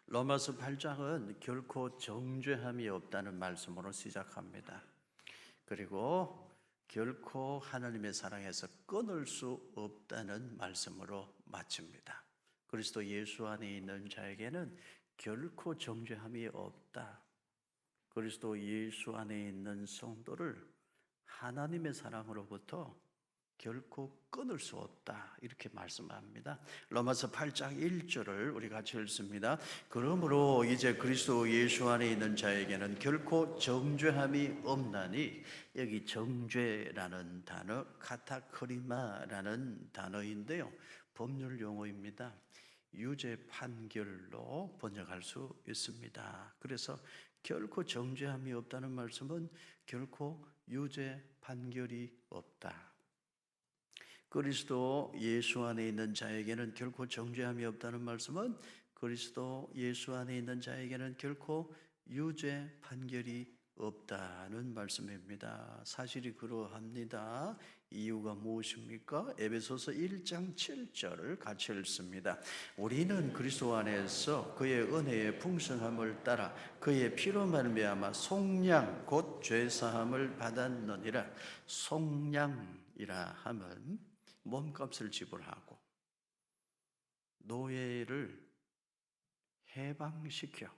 로마서 8장은 결코 정죄함이 없다는 말씀으로 시작합니다. 그리고 결코 하나님의 사랑에서 끊을 수 없다는 말씀으로 마칩니다. 그리스도 예수 안에 있는 자에게는 결코 정죄함이 없다. 그리스도 예수 안에 있는 성도를 하나님의 사랑으로부터 결코 끊을 수 없다, 이렇게 말씀합니다. 로마서 8장 1절을 우리 같이 읽습니다. 그러므로 이제 그리스도 예수 안에 있는 자에게는 결코 정죄함이 없나니, 여기 정죄라는 단어 카타크리마라는 단어인데요, 법률 용어입니다. 유죄 판결로 번역할 수 있습니다. 그래서 결코 정죄함이 없다는 말씀은 결코 유죄 판결이 없다. 그리스도 예수 안에 있는 자에게는 결코 정죄함이 없다는 말씀은 그리스도 예수 안에 있는 자에게는 결코 유죄 판결이 없다는 말씀입니다. 사실이 그러합니다. 이유가 무엇입니까? 에베소서 1장 7절을 같이 읽습니다. 우리는 그리스도 안에서 그의 은혜의 풍성함을 따라 그의 피로 말미암아 속량 곧 죄사함을 받았느니라. 속량이라 함은 몸값을 지불하고 노예를 해방시켜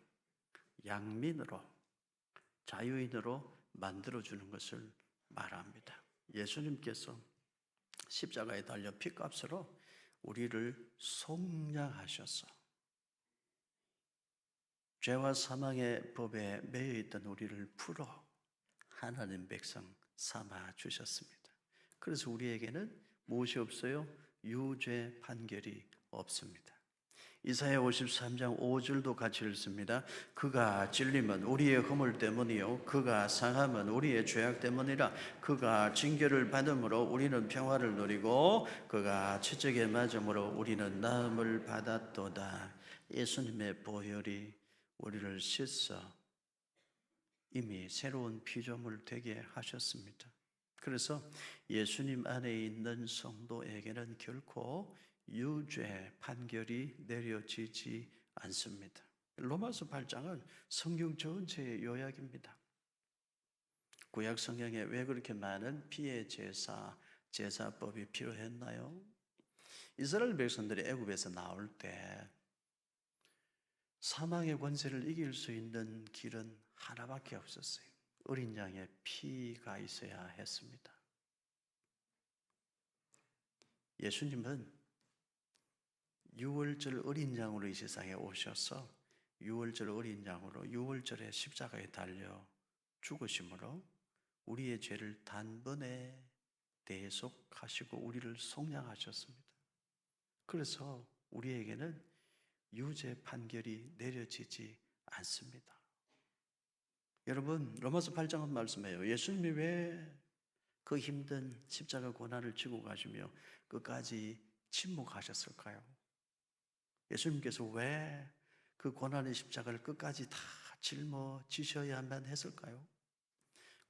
양민으로, 자유인으로 만들어주는 것을 말합니다. 예수님께서 십자가에 달려 피값으로 우리를 속량하셔서 죄와 사망의 법에 매여 있던 우리를 풀어 하나님 백성 삼아 주셨습니다. 그래서 우리에게는 무엇이 없어요? 유죄 판결이 없습니다. 이사야 53장 5절도 같이 읽습니다. 그가 찔림은 우리의 허물 때문이요 그가 상함은 우리의 죄악 때문이라. 그가 징계를 받음으로 우리는 평화를 누리고 그가 채찍에 맞음으로 우리는 나음을 받았도다. 예수님의 보혈이 우리를 씻어 이미 새로운 피조물 되게 하셨습니다. 그래서 예수님 안에 있는 성도에게는 결코 유죄 판결이 내려지지 않습니다. 로마서 8장은 성경 전체의 요약입니다. 구약 성경에 왜 그렇게 많은 피의 제사법이 필요했나요? 이스라엘 백성들이 애굽에서 나올 때 사망의 권세를 이길 수 있는 길은 하나밖에 없었어요. 어린 양의 피가 있어야 했습니다. 예수님은 유월절 어린 양으로 이 세상에 오셔서 유월절 어린 양으로 유월절에 십자가에 달려 죽으심으로 우리의 죄를 단번에 대속하시고 우리를 속량하셨습니다. 그래서 우리에게는 유죄 판결이 내려지지 않습니다. 여러분, 로마서 8장은 말씀해요. 예수님이 왜 그 힘든 십자가 고난을 지고 가시며 끝까지 침묵하셨을까요? 예수님께서 왜 그 고난의 십자가를 끝까지 다 짊어지셔야만 했을까요?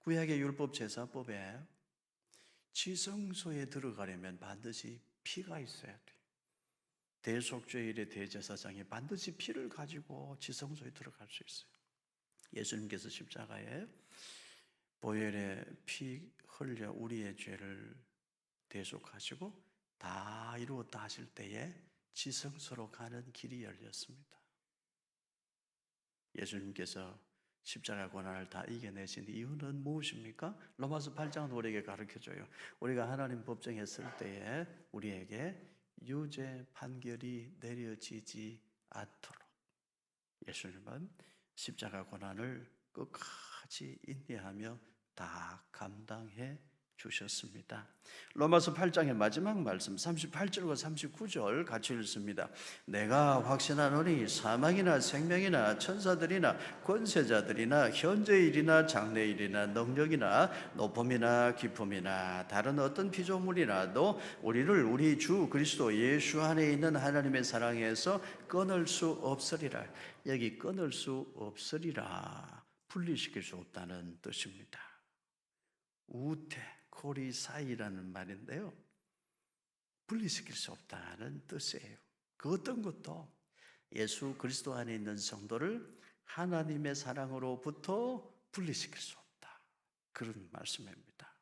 구약의 율법 제사법에 지성소에 들어가려면 반드시 피가 있어야 돼요. 대속죄일의 대제사장이 반드시 피를 가지고 지성소에 들어갈 수 있어요. 예수님께서 십자가에 보혈의 피 흘려 우리의 죄를 대속하시고 다 이루었다 하실 때에 지성소로 가는 길이 열렸습니다. 예수님께서 십자가 고난을 다 이겨내신 이유는 무엇입니까? 로마서 8장은 우리에게 가르쳐줘요. 우리가 하나님 법정에 설 때에 우리에게 유죄 판결이 내려지지 않도록 예수님은 십자가 고난을 끝까지 인내하며 다 감당해 주셨습니다. 로마서 8장의 마지막 말씀 38절과 39절 같이 읽습니다. 내가 확신하노니 사망이나 생명이나 천사들이나 권세자들이나 현재일이나 장래일이나 능력이나 높음이나 깊음이나 다른 어떤 피조물이라도 우리를 우리 주 그리스도 예수 안에 있는 하나님의 사랑에서 끊을 수 없으리라. 여기 끊을 수 없으리라, 분리시킬 수 없다는 뜻입니다. 우테 코리사이라는 말인데요, 분리시킬 수 없다는 뜻이에요. 그 어떤 것도 예수 그리스도 안에 있는 성도를 하나님의 사랑으로부터 분리시킬 수 없다. 그런 말씀입니다.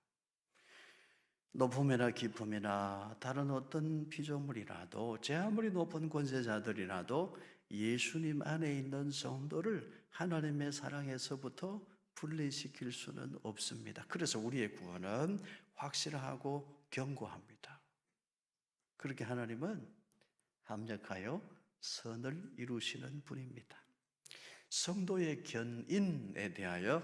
높음이나 깊음이나 다른 어떤 피조물이라도 제 아무리 높은 권세자들이라도 예수님 안에 있는 성도를 하나님의 사랑에서부터 분리시킬 수는 없습니다. 그래서 우리의 구원은 확실하고 견고합니다. 그렇게 하나님은 합력하여 선을 이루시는 분입니다. 성도의 견인에 대하여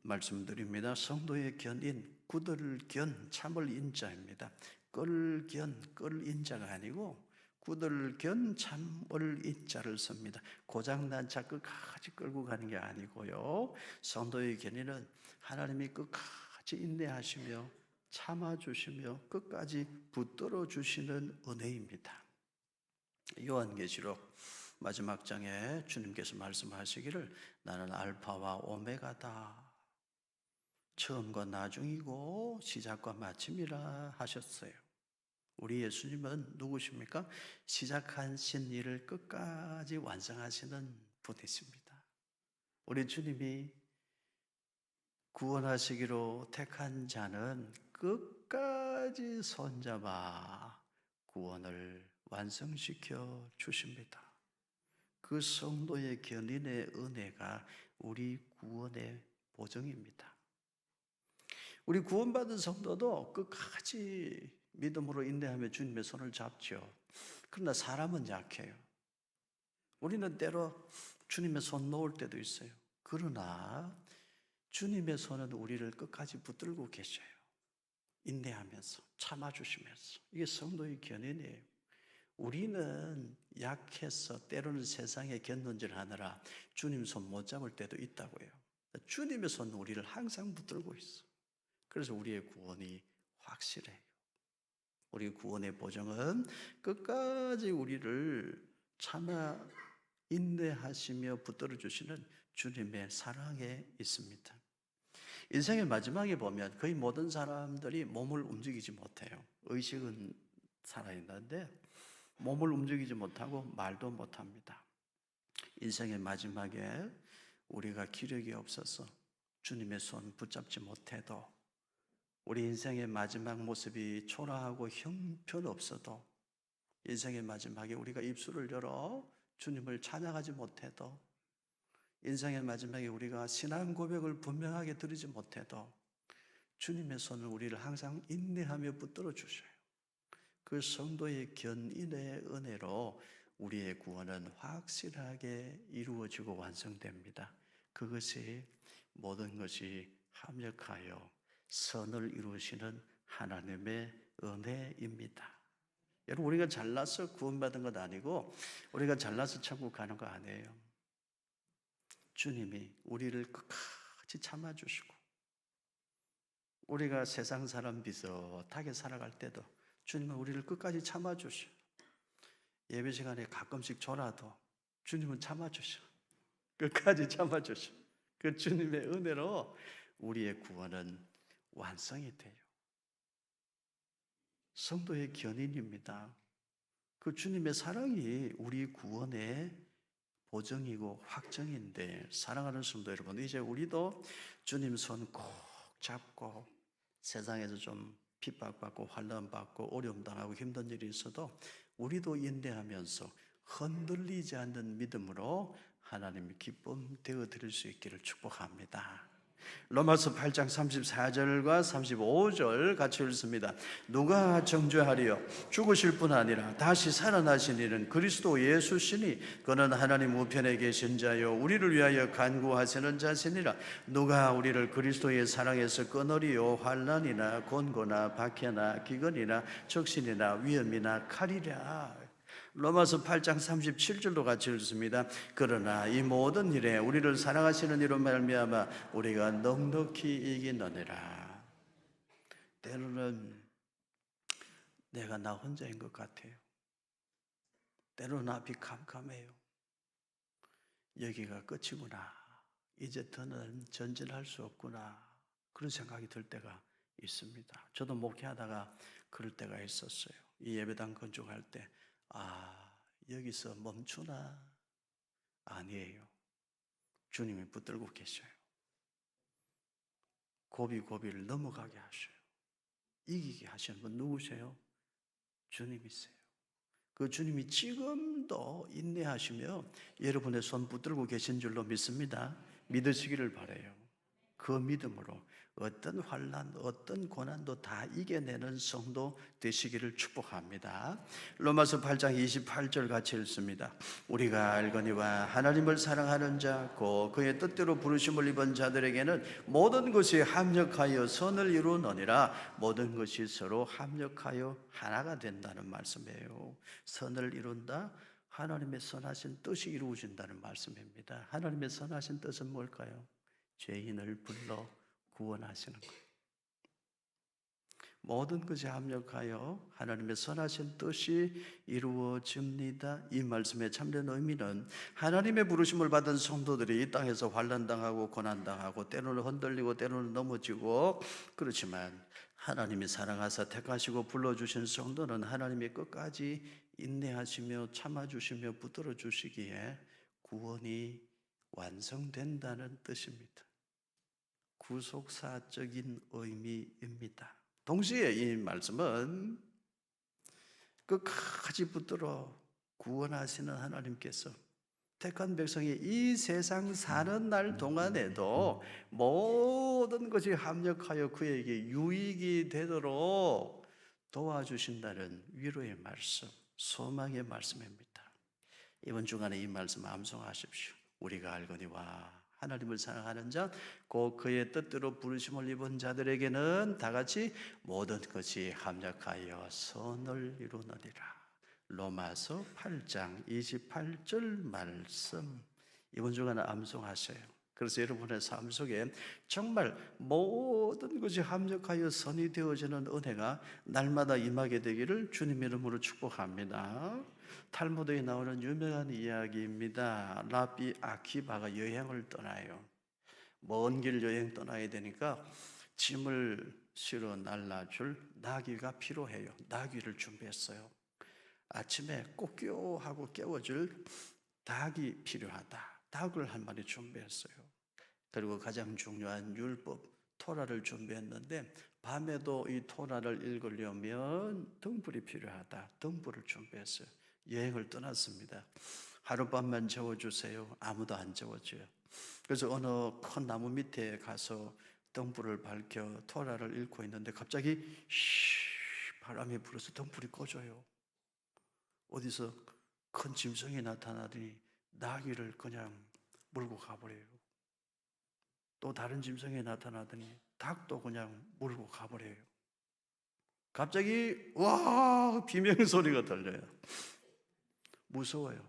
말씀드립니다. 성도의 견인, 구들견, 참을 인자입니다. 끌견, 끌 인자가 아니고 구들견, 참을 인자를 씁니다. 고장난 차 끝까지 끌고 가는 게 아니고요. 성도의 견인은 하나님이 끝까지 인내하시며 참아주시며 끝까지 붙들어 주시는 은혜입니다. 요한계시록 마지막 장에 주님께서 말씀하시기를 나는 알파와 오메가다. 처음과 나중이고 시작과 마침이라 하셨어요. 우리 예수님은 누구십니까? 시작하신 일을 끝까지 완성하시는 분이십니다. 우리 주님이 구원하시기로 택한 자는 끝까지 손잡아 구원을 완성시켜 주십니다. 그 성도의 견인의 은혜가 우리 구원의 보증입니다. 우리 구원받은 성도도 끝까지 믿음으로 인내하며 주님의 손을 잡죠. 그러나 사람은 약해요. 우리는 때로 주님의 손 놓을 때도 있어요. 그러나 주님의 손은 우리를 끝까지 붙들고 계셔요. 인내하면서 참아주시면서. 이게 성도의 견인이에요. 우리는 약해서 때로는 세상의 견눈질 하느라 주님 손 못 잡을 때도 있다고요. 주님의 손은 우리를 항상 붙들고 있어. 그래서 우리의 구원이 확실해요. 우리 구원의 보증은 끝까지 우리를 참아 인내하시며 붙들어 주시는 주님의 사랑에 있습니다. 인생의 마지막에 보면 거의 모든 사람들이 몸을 움직이지 못해요. 의식은 살아있는데 몸을 움직이지 못하고 말도 못합니다. 인생의 마지막에 우리가 기력이 없어서 주님의 손 붙잡지 못해도 우리 인생의 마지막 모습이 초라하고 형편없어도 인생의 마지막에 우리가 입술을 열어 주님을 찬양하지 못해도 인생의 마지막에 우리가 신앙 고백을 분명하게 드리지 못해도 주님의 손을 우리를 항상 인내하며 붙들어 주셔요. 그 성도의 견인의 은혜로 우리의 구원은 확실하게 이루어지고 완성됩니다. 그것이 모든 것이 합력하여 선을 이루시는 하나님의 은혜입니다. 여러분, 우리가 잘나서 구원받은 것 아니고 우리가 잘나서 천국 가는 거 아니에요. 주님이 우리를 끝까지 참아주시고 우리가 세상 사람 비슷하게 살아갈 때도 주님은 우리를 끝까지 참아주셔. 예배 시간에 가끔씩 졸아도 주님은 참아주셔. 끝까지 참아주셔. 그 주님의 은혜로 우리의 구원은 완성이 돼요. 성도의 견인입니다. 그 주님의 사랑이 우리 구원의 보증이고 확정인데, 사랑하는 성도 여러분, 이제 우리도 주님 손 꼭 잡고 세상에서 좀 핍박받고 환난받고 어려움당하고 힘든 일이 있어도 우리도 인내하면서 흔들리지 않는 믿음으로 하나님의 기쁨 되어드릴 수 있기를 축복합니다. 로마서 8장 34절과 35절 같이 읽습니다. 누가 정죄하리요? 죽으실 뿐 아니라 다시 살아나신 이는 그리스도 예수시니 그는 하나님 우편에 계신 자요 우리를 위하여 간구하시는 자시니라. 누가 우리를 그리스도의 사랑에서 끊으리요? 환난이나 곤고나 박해나 기근이나 적신이나 위험이나 칼이랴. 로마서 8장 37절도 같이 읽습니다. 그러나 이 모든 일에 우리를 사랑하시는 이로 말미암아 우리가 넉넉히 이기느니라. 때로는 내가 나 혼자인 것 같아요. 때로는 앞이 캄캄해요. 여기가 끝이구나. 이제 더는 전진할 수 없구나. 그런 생각이 들 때가 있습니다. 저도 목회하다가 그럴 때가 있었어요. 이 예배당 건축할 때 여기서 멈추나? 아니에요. 주님이 붙들고 계셔요. 고비고비를 넘어가게 하셔요. 이기게 하시는 분 누구세요? 주님이세요. 그 주님이 지금도 인내하시며 여러분의 손 붙들고 계신 줄로 믿습니다. 믿으시기를 바라요. 그 믿음으로 어떤 환난, 어떤 고난도 다 이겨내는 성도 되시기를 축복합니다. 로마서 8장 28절 같이 읽습니다. 우리가 알거니와 하나님을 사랑하는 자, 곧 그의 뜻대로 부르심을 입은 자들에게는 모든 것이 합력하여 선을 이루느니라. 모든 것이 서로 합력하여 하나가 된다는 말씀이에요. 선을 이룬다? 하나님의 선하신 뜻이 이루어진다는 말씀입니다. 하나님의 선하신 뜻은 뭘까요? 죄인을 불러 구원하시는 거예요. 모든 것이 합력하여 하나님의 선하신 뜻이 이루어집니다. 이 말씀의 참된 의미는 하나님의 부르심을 받은 성도들이 이 땅에서 환난당하고 고난당하고 때로는 흔들리고 때로는 넘어지고 그렇지만 하나님이 사랑하사 택하시고 불러주신 성도는 하나님이 끝까지 인내하시며 참아주시며 붙들어 주시기에 구원이 완성된다는 뜻입니다. 구속사적인 의미입니다. 동시에 이 말씀은 끝까지 붙들어 구원하시는 하나님께서 택한 백성이 이 세상 사는 날 동안에도 모든 것이 합력하여 그에게 유익이 되도록 도와주신다는 위로의 말씀, 소망의 말씀입니다. 이번 주간에 이 말씀 암송하십시오. 우리가 알거니와 하나님을 사랑하는 자, 곧 그의 뜻대로 부르심을 입은 자들에게는 다 같이 모든 것이 합력하여 선을 이루느니라. 로마서 8장 28절 말씀, 이번 주간에 암송하세요. 그래서 여러분의 삶 속에 정말 모든 것이 합력하여 선이 되어지는 은혜가 날마다 임하게 되기를 주님의 이름으로 축복합니다. 탈무드에 나오는 유명한 이야기입니다. 라비 아키바가 여행을 떠나요. 먼 길 여행 떠나야 되니까 짐을 실어 날라줄 나귀가 필요해요. 나귀를 준비했어요. 아침에 꼬끼하고 깨워줄 닭이 필요하다. 닭을 한 마리 준비했어요. 그리고 가장 중요한 율법 토라를 준비했는데 밤에도 이 토라를 읽으려면 등불이 필요하다. 등불을 준비했어요. 여행을 떠났습니다. 하룻밤만 재워주세요. 아무도 안 재워줘요. 그래서 어느 큰 나무 밑에 가서 등불을 밝혀 토라를 읽고 있는데 갑자기 바람이 불어서 등불이 꺼져요. 어디서 큰 짐승이 나타나더니 나귀를 그냥 몰고 가버려요. 또 다른 짐승이 나타나더니 닭도 그냥 몰고 가버려요. 갑자기 와 비명소리가 들려요. 무서워요.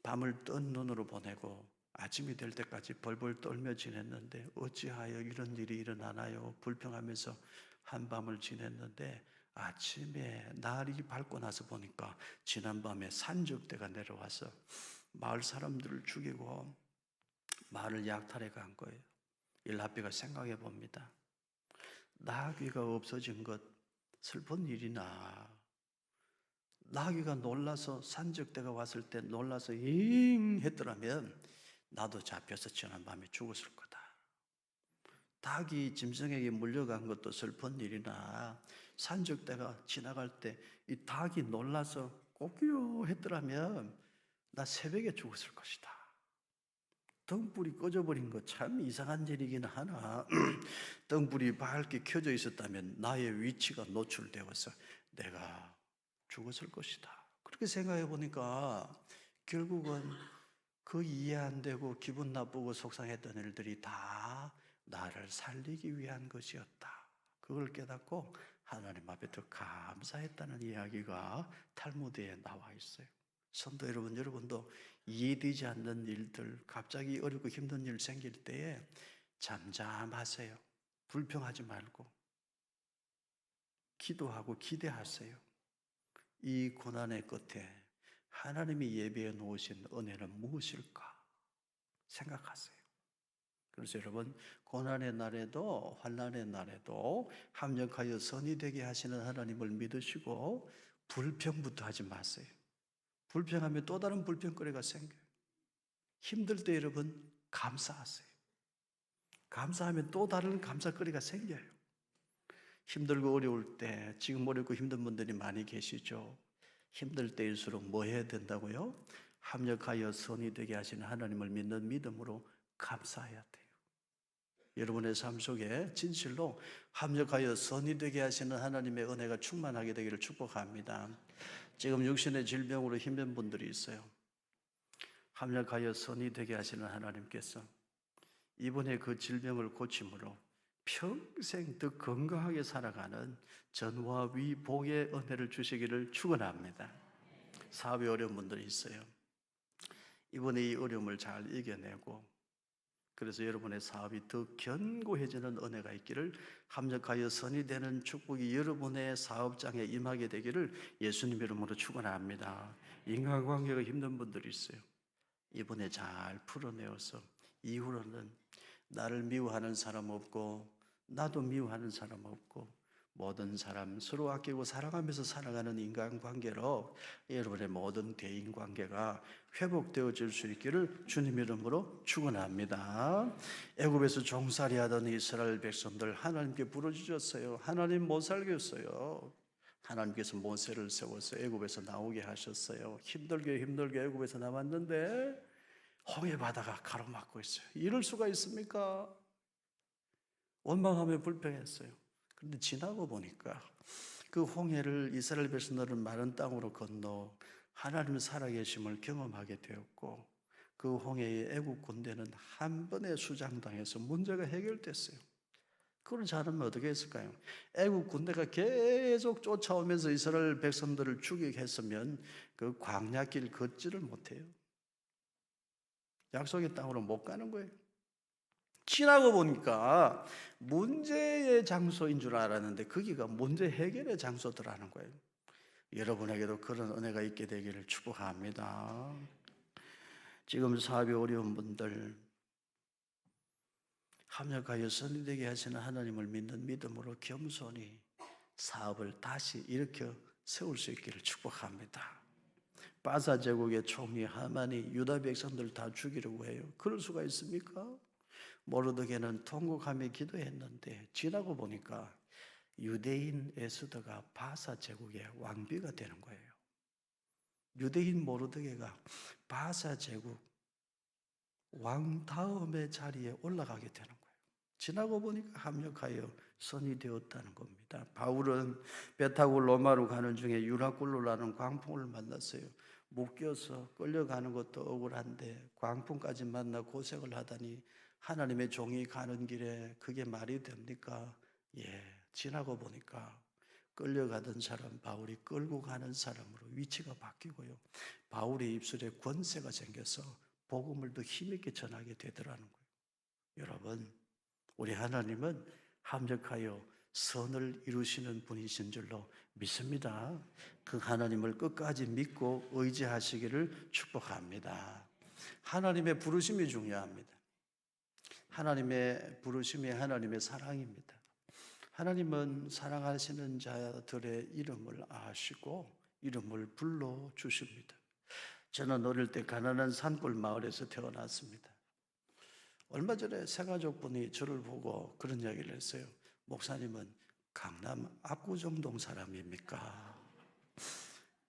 밤을 뜬 눈으로 보내고 아침이 될 때까지 벌벌 떨며 지냈는데 어찌하여 이런 일이 일어나나요? 불평하면서 한밤을 지냈는데 아침에 날이 밝고 나서 보니까 지난밤에 산적대가 내려와서 마을 사람들을 죽이고 마을을 약탈해 간 거예요. 이 라비가 생각해 봅니다. 나귀가 없어진 것 슬픈 일이나 나귀가 놀라서 산적대가 왔을 때 놀라서 잉 했더라면 나도 잡혀서 지난밤에 죽었을 거다. 닭이 짐승에게 물려간 것도 슬픈 일이나 산적대가 지나갈 때 이 닭이 놀라서 꼬끼요 했더라면 나 새벽에 죽었을 것이다. 등불이 꺼져버린 거 참 이상한 일이긴 하나 등불이 밝게 켜져 있었다면 나의 위치가 노출되어서 내가 죽었을 것이다. 그렇게 생각해 보니까 결국은 그 이해 안 되고 기분 나쁘고 속상했던 일들이 다 나를 살리기 위한 것이었다. 그걸 깨닫고 하나님 앞에 더 감사했다는 이야기가 탈무드에 나와 있어요. 성도 여러분, 여러분도 이해되지 않는 일들, 갑자기 어렵고 힘든 일 생길 때에 잠잠하세요. 불평하지 말고 기도하고 기대하세요. 이 고난의 끝에 하나님이 예비해 놓으신 은혜는 무엇일까 생각하세요. 그래서 여러분, 고난의 날에도 환난의 날에도 합력하여 선이 되게 하시는 하나님을 믿으시고 불평부터 하지 마세요. 불평하면 또 다른 불평거리가 생겨요. 힘들 때 여러분 감사하세요. 감사하면 또 다른 감사거리가 생겨요. 힘들고 어려울 때, 지금 어렵고 힘든 분들이 많이 계시죠. 힘들 때일수록 뭐 해야 된다고요? 합력하여 선이 되게 하시는 하나님을 믿는 믿음으로 감사해야 돼요. 여러분의 삶 속에 진실로 합력하여 선이 되게 하시는 하나님의 은혜가 충만하게 되기를 축복합니다. 지금 육신의 질병으로 힘든 분들이 있어요. 합력하여 선이 되게 하시는 하나님께서 이번에 그 질병을 고침으로 평생 더 건강하게 살아가는 전와 위복의 은혜를 주시기를 축원합니다. 사업이 어려운 분들이 있어요. 이번에 이 어려움을 잘 이겨내고 그래서 여러분의 사업이 더 견고해지는 은혜가 있기를, 합력하여 선이 되는 축복이 여러분의 사업장에 임하게 되기를 예수님 이름으로 축원합니다. 인간관계가 힘든 분들이 있어요. 이번에 잘 풀어내어서 이후로는 나를 미워하는 사람 없고 나도 미워하는 사람 없고 모든 사람 서로 아끼고 사랑하면서 살아가는 인간관계로 여러분의 모든 대인관계가 회복되어질 수 있기를 주님 이름으로 축원합니다. 애굽에서 종살이 하던 이스라엘 백성들 하나님께 부르짖었어요. 하나님 못 살겠어요. 하나님께서 모세를 세워서 애굽에서 나오게 하셨어요. 힘들게 애굽에서 나왔는데 홍해 바다가 가로막고 있어요. 이럴 수가 있습니까? 원망하며 불평했어요. 그런데 지나고 보니까 그 홍해를 이스라엘 백성들은 마른 땅으로 건너 하나님 살아계심을 경험하게 되었고, 그 홍해의 애국 군대는 한 번에 수장당해서 문제가 해결됐어요. 그걸 잘하면 어떻게 했을까요? 애국 군대가 계속 쫓아오면서 이스라엘 백성들을 죽이게 했으면 그 광야길 걷지를 못해요. 약속의 땅으로 못 가는 거예요. 지나고 보니까 문제의 장소인 줄 알았는데 거기가 문제 해결의 장소더라는 거예요. 여러분에게도 그런 은혜가 있게 되기를 축복합니다. 지금 사업이 어려운 분들, 합력하여 선이 되게 하시는 하나님을 믿는 믿음으로 겸손히 사업을 다시 일으켜 세울 수 있기를 축복합니다. 바사 제국의 총리 하만이 유다 백성들 다 죽이려고 해요. 그럴 수가 있습니까? 모르드게는 통곡하며 기도했는데 지나고 보니까 유대인 에스더가 바사 제국의 왕비가 되는 거예요. 유대인 모르드게가 바사 제국 왕 다음의 자리에 올라가게 되는 거예요. 지나고 보니까 합력하여 선이 되었다는 겁니다. 바울은 배 타고 로마로 가는 중에 유라굴로라는 광풍을 만났어요. 묶여서 끌려가는 것도 억울한데 광풍까지 만나 고생을 하다니 하나님의 종이 가는 길에 그게 말이 됩니까? 예, 지나고 보니까 끌려가던 사람 바울이 끌고 가는 사람으로 위치가 바뀌고요. 바울의 입술에 권세가 생겨서 복음을 더 힘있게 전하게 되더라는 거예요. 여러분, 우리 하나님은 합력하여 선을 이루시는 분이신 줄로 믿습니다. 그 하나님을 끝까지 믿고 의지하시기를 축복합니다. 하나님의 부르심이 중요합니다. 하나님의 부르심이 하나님의 사랑입니다. 하나님은 사랑하시는 자들의 이름을 아시고 이름을 불러주십니다. 저는 어릴 때 가난한 산골 마을에서 태어났습니다. 얼마 전에 새가족분이 저를 보고 그런 이야기를 했어요. 목사님은 강남 압구정동 사람입니까?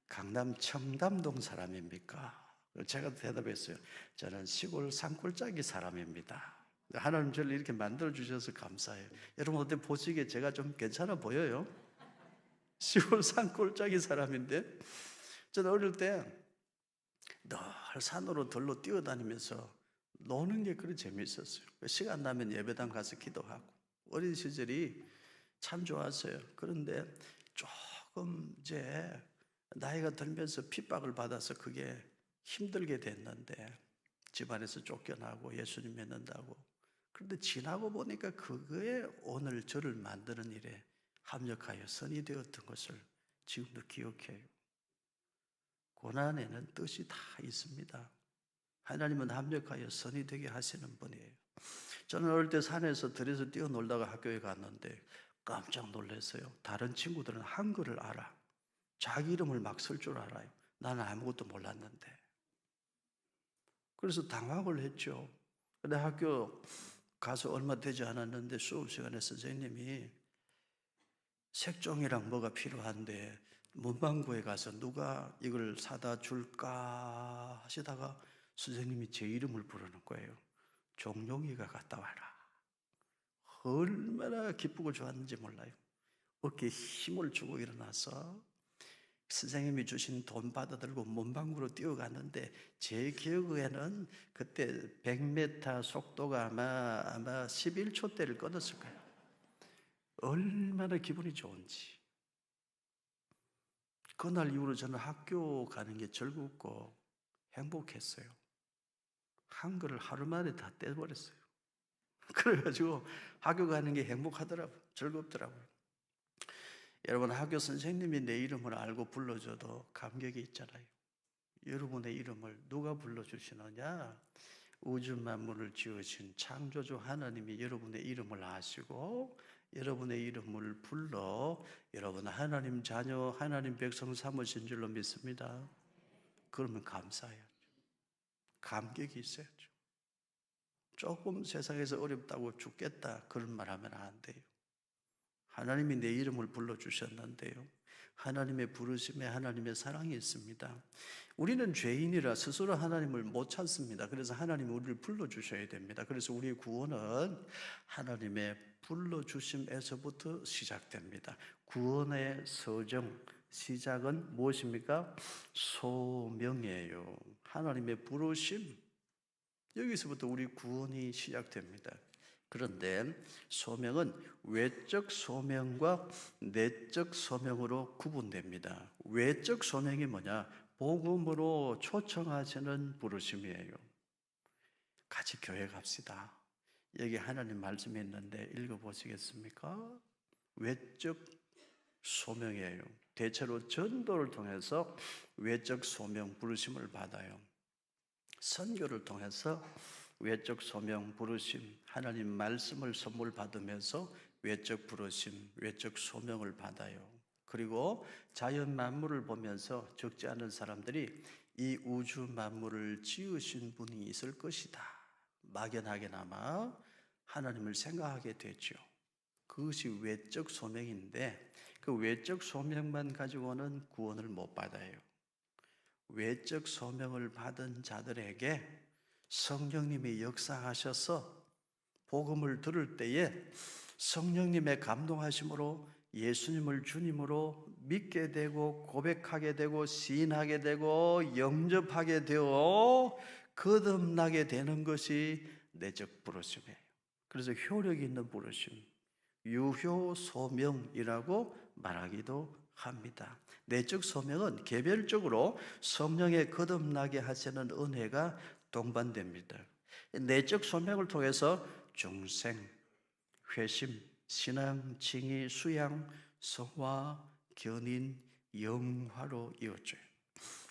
강남 청담동 사람입니까? 제가 대답했어요. 저는 시골 산골짜기 사람입니다. 하나님 저를 이렇게 만들어주셔서 감사해요. 여러분 어때 보시기에 제가 좀 괜찮아 보여요? 시골 산골짜기 사람인데 저는 어릴 때 늘 산으로 들로 뛰어다니면서 노는 게 그리 재미있었어요. 시간 나면 예배당 가서 기도하고 어린 시절이 참 좋았어요. 그런데 조금 이제 나이가 들면서 핍박을 받아서 그게 힘들게 됐는데 집안에서 쫓겨나고 예수님 믿는다고. 그런데 지나고 보니까 그거에 오늘 저를 만드는 일에 합력하여 선이 되었던 것을 지금도 기억해요. 고난에는 뜻이 다 있습니다. 하나님은 합력하여 선이 되게 하시는 분이에요. 저는 어릴 때 산에서 들에서 뛰어놀다가 학교에 갔는데 깜짝 놀랐어요. 다른 친구들은 한글을 알아. 자기 이름을 막 쓸 줄 알아요. 나는 아무것도 몰랐는데. 그래서 당황을 했죠. 근데 학교 가서 얼마 되지 않았는데 수업 시간에 선생님이 색종이랑 뭐가 필요한데 문방구에 가서 누가 이걸 사다 줄까 하시다가 선생님이 제 이름을 부르는 거예요. 종용이가 갔다 와라. 얼마나 기쁘고 좋았는지 몰라요. 어깨에 힘을 주고 일어나서 선생님이 주신 돈 받아들고 문방구로 뛰어갔는데 제 기억에는 그때 100m 속도가 아마 11초대를 끊었을 거예요. 얼마나 기분이 좋은지. 그날 이후로 저는 학교 가는 게 즐겁고 행복했어요. 한글을 하루 만에 다 떼버렸어요. 그래가지고 학교 가는 게 행복하더라고요. 즐겁더라고요. 여러분, 학교 선생님이 내 이름을 알고 불러줘도 감격이 있잖아요. 여러분의 이름을 누가 불러주시느냐? 우주 만물을 지으신 창조주 하나님이 여러분의 이름을 아시고 여러분의 이름을 불러 여러분 하나님 자녀, 하나님 백성 삼으신 줄로 믿습니다. 그러면 감사해야죠. 감격이 있어야죠. 조금 세상에서 어렵다고 죽겠다 그런 말 하면 안 돼요. 하나님이 내 이름을 불러주셨는데요. 하나님의 부르심에 하나님의 사랑이 있습니다. 우리는 죄인이라 스스로 하나님을 못 찾습니다. 그래서 하나님이 우리를 불러주셔야 됩니다. 그래서 우리의 구원은 하나님의 불러주심에서부터 시작됩니다. 구원의 서정, 시작은 무엇입니까? 소명이에요. 하나님의 부르심, 여기서부터 우리 구원이 시작됩니다. 그런데 소명은 외적 소명과 내적 소명으로 구분됩니다. 외적 소명이 뭐냐? 복음으로 초청하시는 부르심이에요. 같이 교회 갑시다. 여기 하나님 말씀이 있는데 읽어보시겠습니까? 외적 소명이에요. 대체로 전도를 통해서 외적 소명 부르심을 받아요. 선교를 통해서 외적 소명 부르심, 하나님 말씀을 선물 받으면서 외적 부르심, 외적 소명을 받아요. 그리고 자연 만물을 보면서 적지 않은 사람들이 이 우주 만물을 지으신 분이 있을 것이다. 막연하게나마 하나님을 생각하게 되죠. 그것이 외적 소명인데 그 외적 소명만 가지고는 구원을 못 받아요. 외적 소명을 받은 자들에게 성령님이 역사하셔서 복음을 들을 때에 성령님의 감동하심으로 예수님을 주님으로 믿게 되고 고백하게 되고 시인하게 되고 영접하게 되어 거듭나게 되는 것이 내적 부르심이에요. 그래서 효력이 있는 부르심, 유효소명이라고 말하기도 합니다. 내적 소명은 개별적으로 성령의 거듭나게 하시는 은혜가 동반됩니다. 내적 소명을 통해서 중생, 회심, 신앙, 칭의, 수양, 성화, 견인, 영화로 이어져요.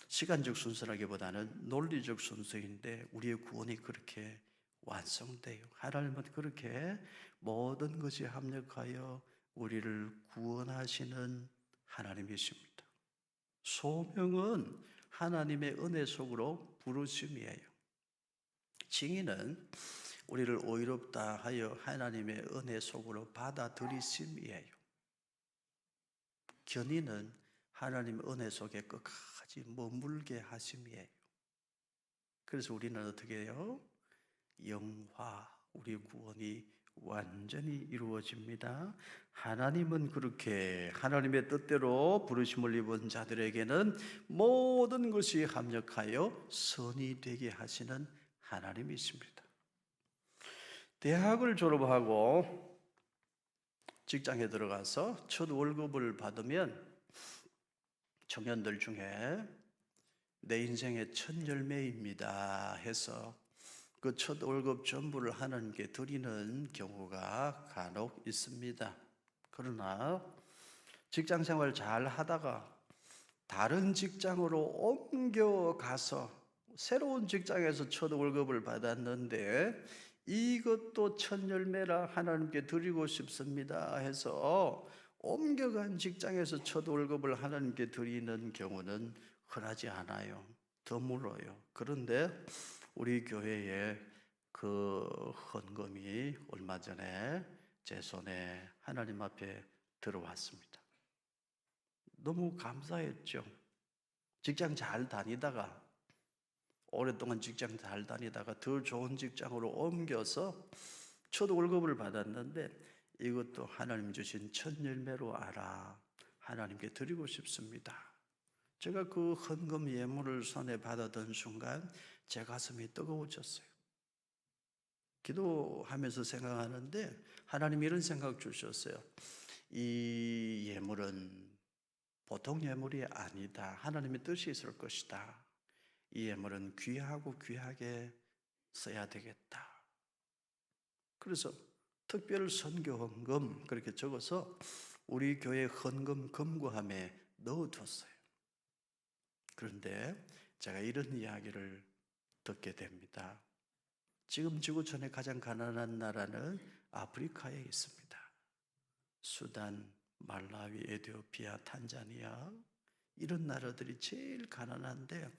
시간적 순서라기보다는 논리적 순서인데 우리의 구원이 그렇게 완성돼요. 하나님은 그렇게 모든 것이 합력하여 우리를 구원하시는 하나님이십니다. 소명은 하나님의 은혜 속으로 부르심이에요. 칭의는 우리를 의롭다 하여 하나님의 은혜 속으로 받아들이심이에요. 견인은 하나님의 은혜 속에 끝까지 머물게 하심이에요. 그래서 우리는 어떻게 해요? 영화, 우리 구원이 완전히 이루어집니다. 하나님은 그렇게 하나님의 뜻대로 부르심을 입은 자들에게는 모든 것이 합력하여 선이 되게 하시는 하나님이십니다. 대학을 졸업하고 직장에 들어가서 첫 월급을 받으면 청년들 중에 내 인생의 첫 열매입니다 해서 그 첫 월급 전부를 하나님께 드리는 경우가 간혹 있습니다. 그러나 직장 생활 잘 하다가 다른 직장으로 옮겨가서 새로운 직장에서 첫 월급을 받았는데 이것도 첫 열매라 하나님께 드리고 싶습니다 해서 옮겨간 직장에서 첫 월급을 하나님께 드리는 경우는 흔하지 않아요. 드물어요. 그런데 우리 교회에 그 헌금이 얼마 전에 제 손에 하나님 앞에 들어왔습니다. 너무 감사했죠. 직장 잘 다니다가 오랫동안 직장 잘 다니다가 더 좋은 직장으로 옮겨서 첫 월급을 받았는데 이것도 하나님 주신 첫 열매로 알아 하나님께 드리고 싶습니다. 제가 그 헌금 예물을 손에 받았던 순간 제 가슴이 뜨거워졌어요. 기도하면서 생각하는데 하나님이 이런 생각 주셨어요. 이 예물은 보통 예물이 아니다. 하나님의 뜻이 있을 것이다. 이 예물은 귀하고 귀하게 써야 되겠다. 그래서 특별 선교 헌금 그렇게 적어서 우리 교회 헌금 금고함에 넣어뒀어요. 그런데 제가 이런 이야기를 듣게 됩니다. 지금 지구촌에 가장 가난한 나라는 아프리카에 있습니다. 수단, 말라위, 에티오피아, 탄자니아 이런 나라들이 제일 가난한데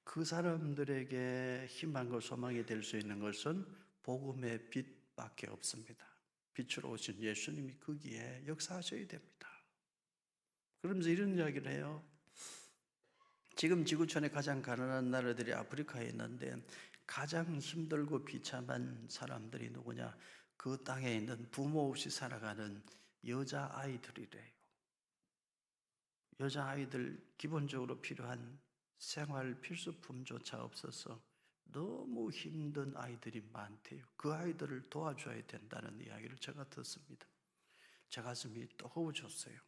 그 사람들에게 희망과 소망이 될 수 있는 것은 복음의 빛밖에 없습니다. 빛으로 오신 예수님이 거기에 역사하셔야 됩니다. 그러면서 이런 이야기를 해요. 지금 지구촌에 가장 가난한 나라들이 아프리카에 있는데 가장 힘들고 비참한 사람들이 누구냐? 그 땅에 있는 부모 없이 살아가는 여자아이들이래요. 여자아이들 기본적으로 필요한 생활 필수품조차 없어서 너무 힘든 아이들이 많대요. 그 아이들을 도와줘야 된다는 이야기를 제가 듣습니다. 제 가슴이 뜨거워졌어요.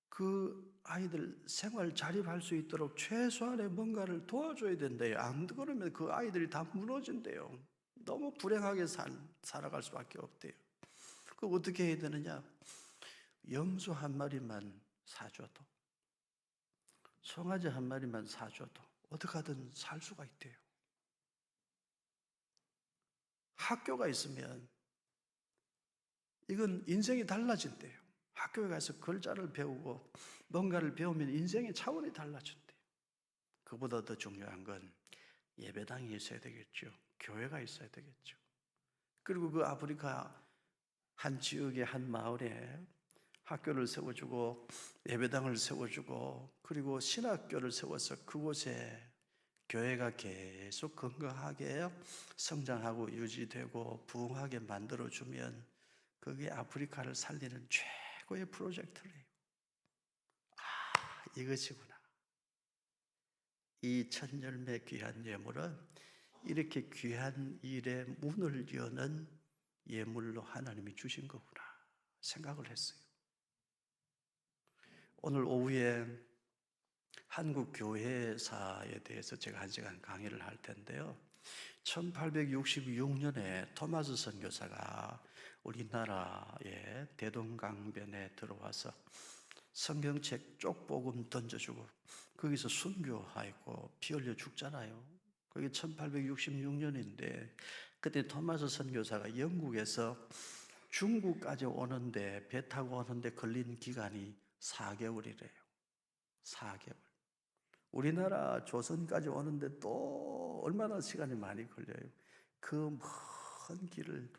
그 아이들 생활 자립할 수 있도록 최소한의 뭔가를 도와줘야 된대요. 안 그러면 그 아이들이 다 무너진대요. 너무 불행하게 살아갈 수밖에 없대요. 그 어떻게 해야 되느냐? 염소 한 마리만 사줘도, 송아지 한 마리만 사줘도 어떻게 하든 살 수가 있대요. 학교가 있으면 이건 인생이 달라진대요. 학교에 가서 글자를 배우고 뭔가를 배우면 인생의 차원이 달라진대요. 그보다 더 중요한 건 예배당이 있어야 되겠죠. 교회가 있어야 되겠죠. 그리고 그 아프리카 한 지역의 한 마을에 학교를 세워주고 예배당을 세워주고 그리고 신학교를 세워서 그곳에 교회가 계속 건강하게 성장하고 유지되고 부흥하게 만들어주면 그게 아프리카를 살리는 최고의 프로젝트래요. 아, 이것이구나. 이 첫 열매 귀한 예물은 이렇게 귀한 일에 문을 여는 예물로 하나님이 주신 거구나 생각을 했어요. 오늘 오후에 한국 교회사에 대해서 제가 1시간 강의를 할 텐데요. 1866년에 토마스 선교사가 우리나라의 대동강변에 들어와서 성경책 쪽복음 던져주고 거기서 순교하고 피 흘려 죽잖아요. 그게 1866년인데 그때 토마스 선교사가 영국에서 중국까지 오는데 배 타고 오는데 걸린 기간이 4개월이래요. 4개월. 우리나라 조선까지 오는데 또 얼마나 시간이 많이 걸려요. 그 먼 길을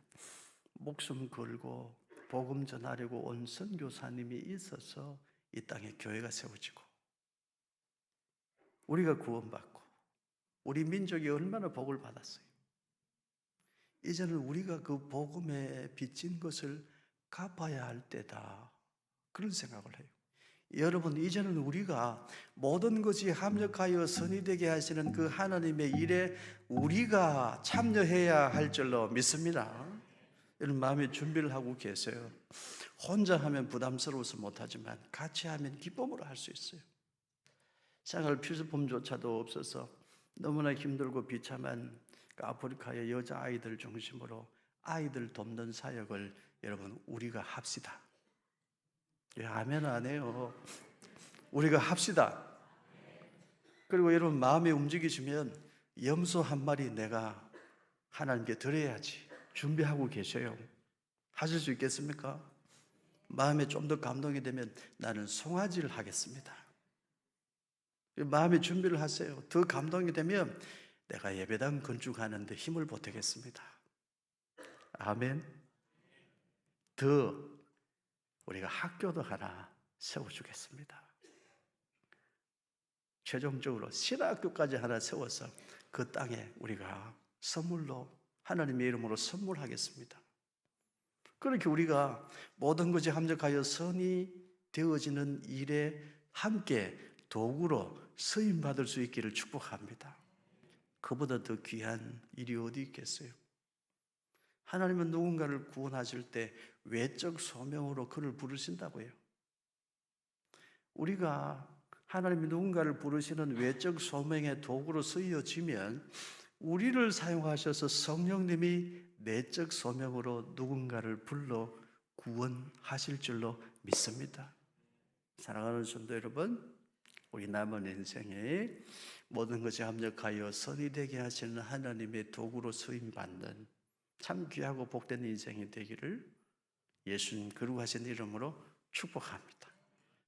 목숨 걸고 복음 전하려고 온 선교사님이 있어서 이 땅에 교회가 세워지고 우리가 구원받고 우리 민족이 얼마나 복을 받았어요. 이제는 우리가 그 복음에 빚진 것을 갚아야 할 때다. 그런 생각을 해요. 여러분, 이제는 우리가 모든 것이 합력하여 선이 되게 하시는 그 하나님의 일에 우리가 참여해야 할 줄로 믿습니다. 이런 마음의 준비를 하고 계세요. 혼자 하면 부담스러워서 못하지만 같이 하면 기쁨으로 할 수 있어요. 생활 필수품조차도 없어서 너무나 힘들고 비참한 아프리카의 여자아이들 중심으로 아이들 돕는 사역을 여러분 우리가 합시다. 아멘 안 해요. 우리가 합시다. 그리고 여러분 마음에 움직이시면 염소 한 마리 내가 하나님께 드려야지 준비하고 계셔요. 하실 수 있겠습니까? 마음에 좀 더 감동이 되면 나는 송아지를 하겠습니다. 마음의 준비를 하세요. 더 감동이 되면 내가 예배당 건축하는데 힘을 보태겠습니다. 아멘. 더 우리가 학교도 하나 세워주겠습니다. 최종적으로 신학교까지 하나 세워서 그 땅에 우리가 선물로 하나님의 이름으로 선물하겠습니다. 그렇게 우리가 모든 것이 합력하여 선이 되어지는 일에 함께 도구로 쓰임받을 수 있기를 축복합니다. 그보다 더 귀한 일이 어디 있겠어요? 하나님은 누군가를 구원하실 때 외적 소명으로 그를 부르신다고요. 우리가 하나님이 누군가를 부르시는 외적 소명의 도구로 쓰여지면 우리를 사용하셔서 성령님이 내적 소명으로 누군가를 불러 구원하실 줄로 믿습니다. 사랑하는 성도 여러분, 우리 남은 인생에 모든 것이 합력하여 선이 되게 하시는 하나님의 도구로 쓰임받는 참 귀하고 복된 인생이 되기를 예수님 거룩하신 이름으로 축복합니다.